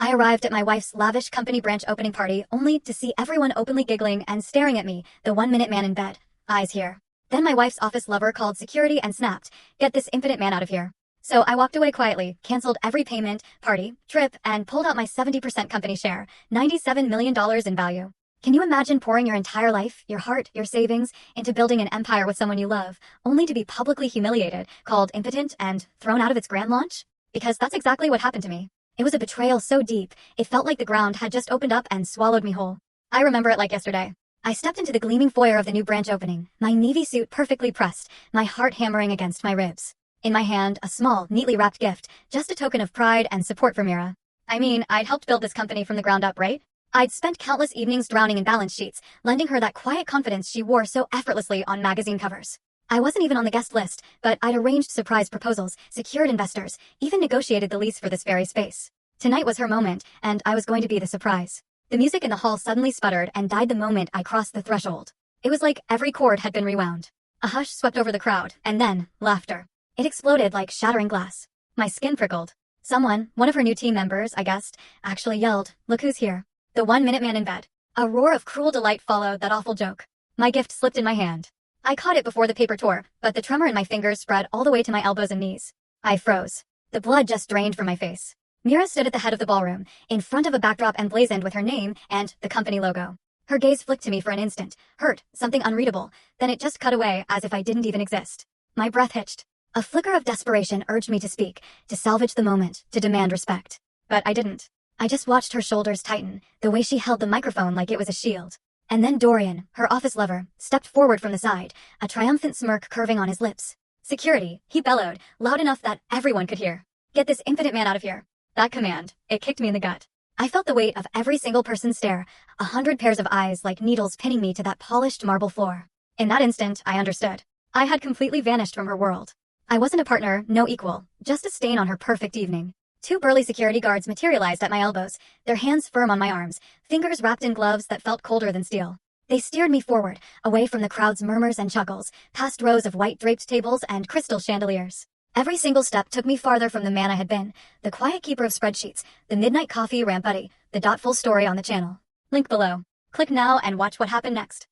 I arrived at my wife's lavish company branch opening party only to see everyone openly giggling and staring at me, the 1-minute man in bed. Eyes here. Then my wife's office lover called security and snapped, "Get this impotent man out of here." So I walked away quietly, canceled every payment, party, trip, and pulled out my 70% company share, $97 million in value. Can you imagine pouring your entire life, your heart, your savings, into building an empire with someone you love, only to be publicly humiliated, called impotent, and thrown out of its grand launch? Because that's exactly what happened to me. It was a betrayal so deep, it felt like the ground had just opened up and swallowed me whole. I remember it like yesterday. I stepped into the gleaming foyer of the new branch opening, my navy suit perfectly pressed, my heart hammering against my ribs. In my hand, a small, neatly wrapped gift, just a token of pride and support for Mira. I mean, I'd helped build this company from the ground up, right? I'd spent countless evenings drowning in balance sheets, lending her that quiet confidence she wore so effortlessly on magazine covers. I wasn't even on the guest list, but I'd arranged surprise proposals, secured investors, even negotiated the lease for this very space. Tonight was her moment, and I was going to be the surprise. The music in the hall suddenly sputtered and died the moment I crossed the threshold. It was like every chord had been rewound. A hush swept over the crowd, and then, laughter. It exploded like shattering glass. My skin prickled. Someone, one of her new team members, I guessed, actually yelled, "Look who's here." The 1-minute man in bed. A roar of cruel delight followed that awful joke. My gift slipped in my hand. I caught it before the paper tore, but the tremor in my fingers spread all the way to my elbows and knees. I froze. The blood just drained from my face. Mira stood at the head of the ballroom, in front of a backdrop emblazoned with her name and the company logo. Her gaze flicked to me for an instant, hurt, something unreadable, then it just cut away as if I didn't even exist. My breath hitched. A flicker of desperation urged me to speak, to salvage the moment, to demand respect. But I didn't. I just watched her shoulders tighten, the way she held the microphone like it was a shield. And then Dorian, her office lover, stepped forward from the side, a triumphant smirk curving on his lips. "Security," he bellowed, loud enough that everyone could hear. "Get this impotent man out of here." That command, it kicked me in the gut. I felt the weight of every single person's stare, 100 pairs of eyes like needles pinning me to that polished marble floor. In that instant, I understood. I had completely vanished from her world. I wasn't a partner, no equal, just a stain on her perfect evening. 2 burly security guards materialized at my elbows, their hands firm on my arms, fingers wrapped in gloves that felt colder than steel. They steered me forward, away from the crowd's murmurs and chuckles, past rows of white draped tables and crystal chandeliers. Every single step took me farther from the man I had been, the quiet keeper of spreadsheets, the midnight coffee ramp buddy, the full story on the channel. Link below. Click now and watch what happened next.